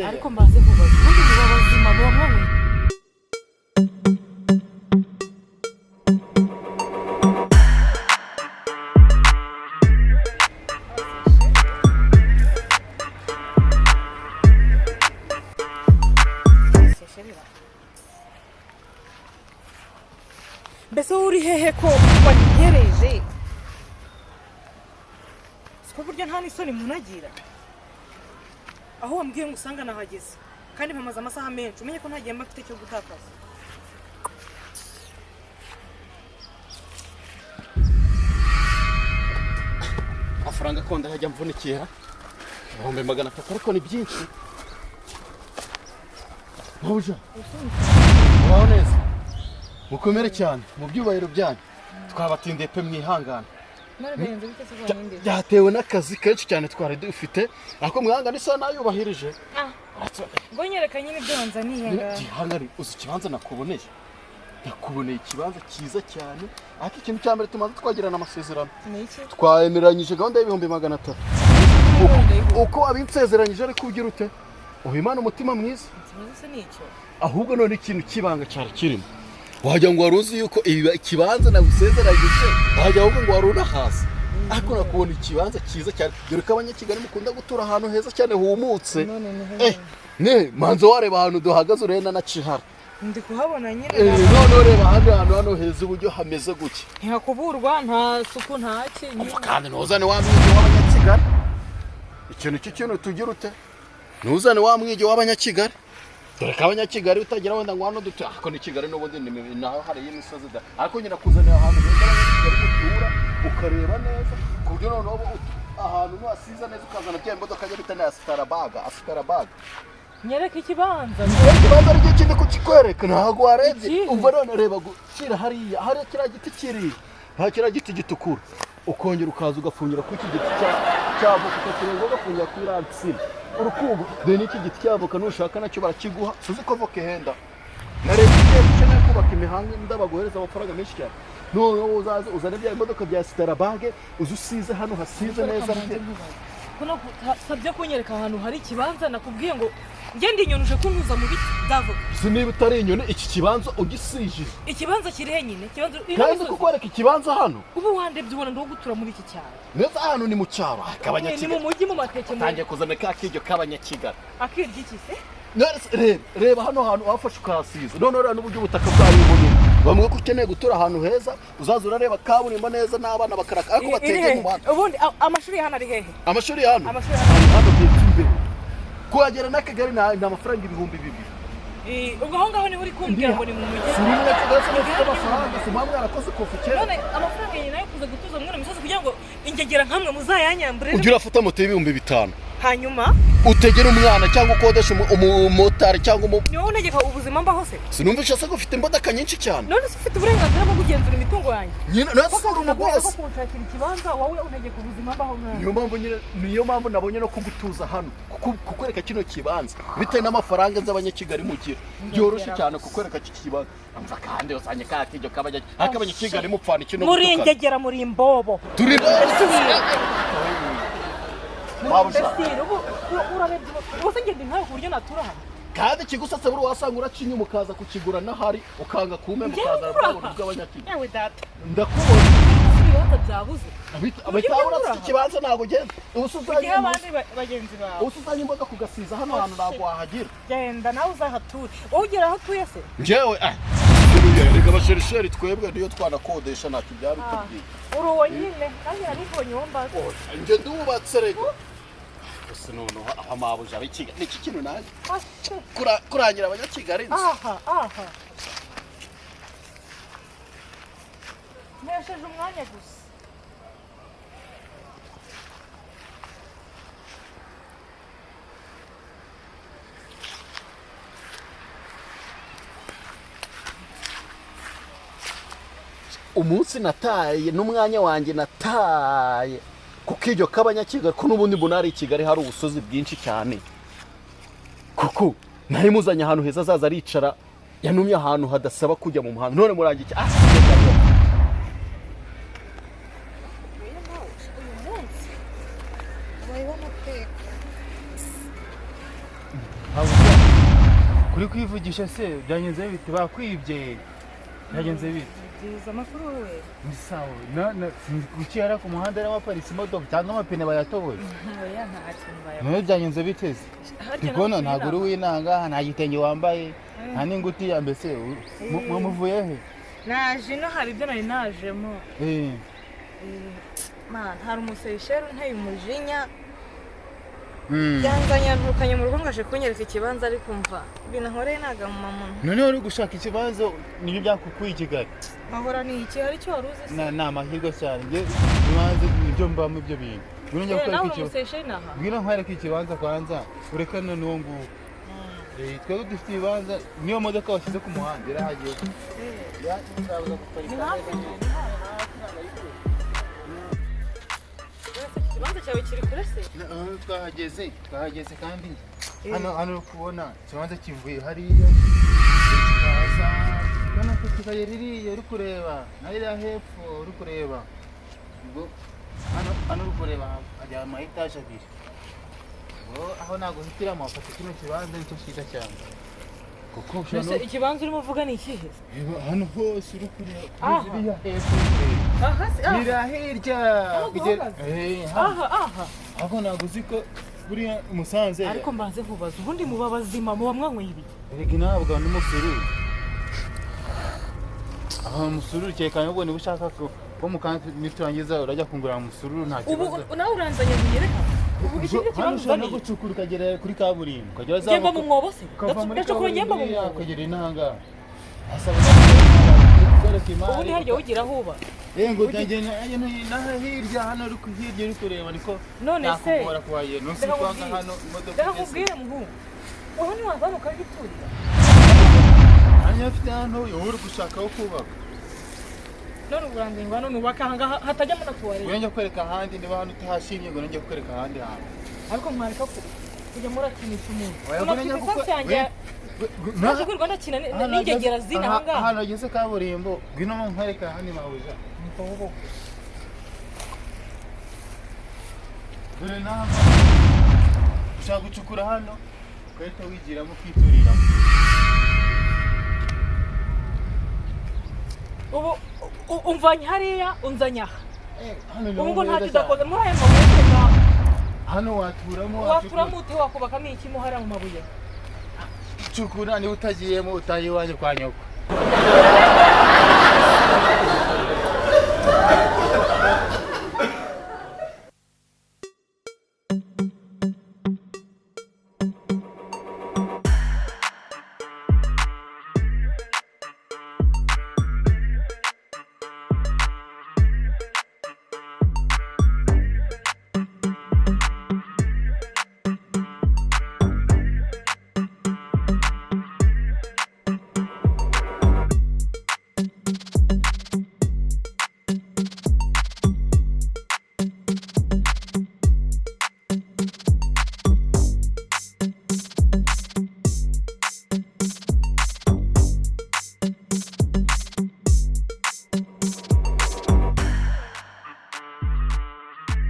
ariko mbaze kubaza ubundi muba bazima muba mwabonye mbese uri hehe ko wanyereje siko burya nta n'isoni munagira aho wambwiye ngo usanga nahageze kandi mpamaze amasaha menshi umenye ko ntagiye mba mfite cyo gutakaza amafaranga konda hajya mvunikira 300 ariko ni byinshi Mawuja Waho neza mukomere cyane mu byubahiro byanyu twabatindiye pe mwihangana naragenze bite se bwanyinde byatewe n'akazi kenshi cyane twari dufite ariko mwihangana isa nayubahirije ngo nyerekanye n'ibyo wanzaniye hangari uzi ikibanza nakuboneye ikibanza cyiza cyane ariko ikintu cya mbere tumaze twagirana amasezerano twayemeranyije gahunda y'ibihumbi 300 uko abinsezeranyije ariko ugira ute uhimana umutima mwiza ahubwo none ikintu kibanga cyari kirimo wajya ngo waruzi yuko ikibanza nagusezeranyije wajya ahubwo ngo waruna hasi ariko nakubona ikibanza cyiza cyane dore ko abanyakigali mukunda gutura ahantu heza cyane humutse ne manzo wareba ahantu duhagaze urena na Cihara ndi kuhabona nyine none reba hano heza uburyo hameze guke ntihakuburwa nta suku nta kinyi kandi nuzane wamwige w'abanyakigali ikintu cy'ikintu tugira ute nuzane wamwige w'abanyakigali dore ko abanyakigali utagira wenda ngo hano dute ako ni Kigali n'ubundi naho hari y'imisozi da ariko nyina kuzanira ahantu heza gutura ukareba neza kuburyo noneho ahantu wasiza neza ukazana bya imodoka ye bitana Asitarabaga nyereka ikibanza ari ikindi kukikwereka ntago warebye umva none reba gushyira hariya kiriya giti kiri kiriya giti gitukura ukongera ukaza ugafungira ku iki giti cy'avoka ukakirenga ugafungira kuri ransina urukubo dore n'iki giti cy'avoka nushaka nacyo barakiguha suzi ko voka ihenda na leta ikeneye kubaka imihanda baguhereza amafaranga menshi cyane noneho uzane bya imodoka bya Asitarabaga uzusize hano hasize neza kuno sabye kunyereka ahantu hari ikibanza nakubwiye ngo ngende inyonuje kuntuza mu biti davoka niba utari inyone iki kibanza ugisije ikibanza kiri nyine kibanza kandi kukwereka ikibanza hano ubu wandebye ubona ndo gutura muri iki cyaro neza hano ni mu cyaro akabanyakigali ni mu mujyi mu mateke tangiye kuzana kakiryo kabanyakigali akirya iki se reba hano hantu wafashe ukahasiza none rero n'uburyo ubutaka bwawe bunini bamwe ko ukeneye gutura ahantu heza uzaza urareba kaburimbo neza n'abana bakaraka ariko bategeye mu muhanda ubundi amashuri hano ari hehe amashuri hano hano byitsimbe kuhagera n'akagari ni amafaranga 2,000 ubwo aho ngaho ni uri kumbwira ngo ni mu mujyi simwe cyose n'ufite amafaranga simamwe yarakoze kofukera none amafaranga yine nayo kuza gutuza mwana misozi kugira ngo ingegera nkamwe muzayanyamburire ugira afata moto y'5,000 hanyuma utegera umwana cyangwa ukodesha umumotari cyangwa niwo unegeka ubuzima mbaho se sinumvisha se ko ufite imodoka nyinshi cyane none se ufite uburenganzira bwo kugenzura imitungo yanjye nyine nasura umugose ko kunshakira ikibanza wowe unegeka ubuzima mbaho mwana niyo mpamvu nabonye no kugutuza hano kukwereka kino kibanza bitewe n'amafaranga z'abanyakigali mugira byoroshye cyane kukwereka iki kibanza amva kandi usanye kakijyo kabanyakigali mupfana ikintu muri ingegera muri imbobo turi ubuse ngende nkawe ku buryo natura hano kandi kigusatse buri wasanga uracinya umukaza kukigura n'ahari ukanga kume mukaza arabona bw'abanyakigali yewe data ndakubona ibibanza byabuze abitabura ikibanza ntago genda ubusuzanye abandi bagenzi bawe ubusuzanye imboga kugasiza hano hantu ntago wahagira genda nawe uzahatura wowe ugera aho utuye se njyewe reka abasherisheri twebwe niyo twanakodesha ntacyo byari tubwiye uri uwo nyine kandi naribonye uwo mbaza njye ndubatse reka gusa noneho amabuja abikigali ni iki kintu nanjye kurangira abanyakigali aha ntesheje umwanya gusa umunsi nataye n'umwanya wanjye nataye kuko iryo kabanyakigali ko n'ubundi mbona ari Kigali hari ubusozi bwinshi cyane kuko nari muzanye ahantu heza azaza aricara yanumye ahantu hadasaba kujya mu muhanda none murangiye kuri kwivugisha se byanyenze bite bakwibye byagenze bite byiza amakuru we ni sawa sinzi kuki yari ku muhanda n'amaparitse imodoka cyangwa amapine bayatoboye oya nta kintu bayavuze nawe byanyenze bite se ndikubona ntabwo uri winanga nta gitenge wambaye nta n'ingutiya mbese muvuye he naje ino hari ibyo nari najemo man hari umuseyisheri unteye umujinya yanzanye yanturukanye mu rugo ngo aje kunyereka ikibanza ariko mva ibintu nkoreye ntaga mu mamuntu noneho uri gushaka ikibanza nibyo byakukuye i Kigali mahora ni iki hari icyo wari uzi se ni amahirwe cyane ibibanza nibyo mbamo ibyo bintu nawe umuseyisheri naha ngwino nkwereke ikibanza kwanza urekane n'uwo nguwo twebwe dufite ibibanza niyo modoka washyize ku muhanda irahageze ikibanza cyawe kiri kure se twahageze kandi hano uri kubona ikibanza kivuye hariya kikaza ubona ko kikagera iriya uri kureba hariya hepfo uri kureba hano uri kureba hajya ama etaje abiri aho ntabwo hitiramo wafata kino kibanza nicyo cyiza cyane kuko ushobora ikibanza urimo uvuga ni ikihe hano hose uri kureba iriya hepfo hirya aho ntabwo uzi ko buriya Musanze ariko mbanze nkubaza ubundi muba bazima muba mwanyweye ibi erega ntabwo n'umusururu aho umusururu cyekanye ubwo niba ushaka ko mukantu niturangiza urajya kungura umusururu nta kibazo ubu nawe uranzanye nyereka uvuga iki kibanza uzanye gucukura ukagera kuri kaburimbo ukagera za ngemba mu mwobo se ndacukura ngemba mu mwobo ukagera inanga asaba ubundi harya ugira aho uba ngo ndagenda hirya hano hirya uri kureba niko none se nakubora kuhaye nusi kwanga hano imodoka reka nkubwire muhungu wowe ntiwazana ukagiturira hanya afite hano uri gushaka aho kubaka none uburangiye ngo hano nubaka ahangaha hatajyamo na tuwarete urenge kwereka ahandi niba hano utahashimye ngo urenge kwereka ahandi hantu ariko mwareka kujya murakinisha umuntu unafite isansi yanjye naje kwirwa ndakina n'ingegera zina ahangaha ahantu hageze kaburimbo ngwino nkwereka ahandi mabuja dore naho ushaka gucukura hano ugahita wigiramo ukituriramo ubu umvanye hariya unzanye aha ubu ngo ntacyo udakoze muri aya mabuye ngaho hano waturamo ute wakubakamo iki mo hariya mu mabuye cukura niba utagiyemo utaha iwanjye kwa nyoko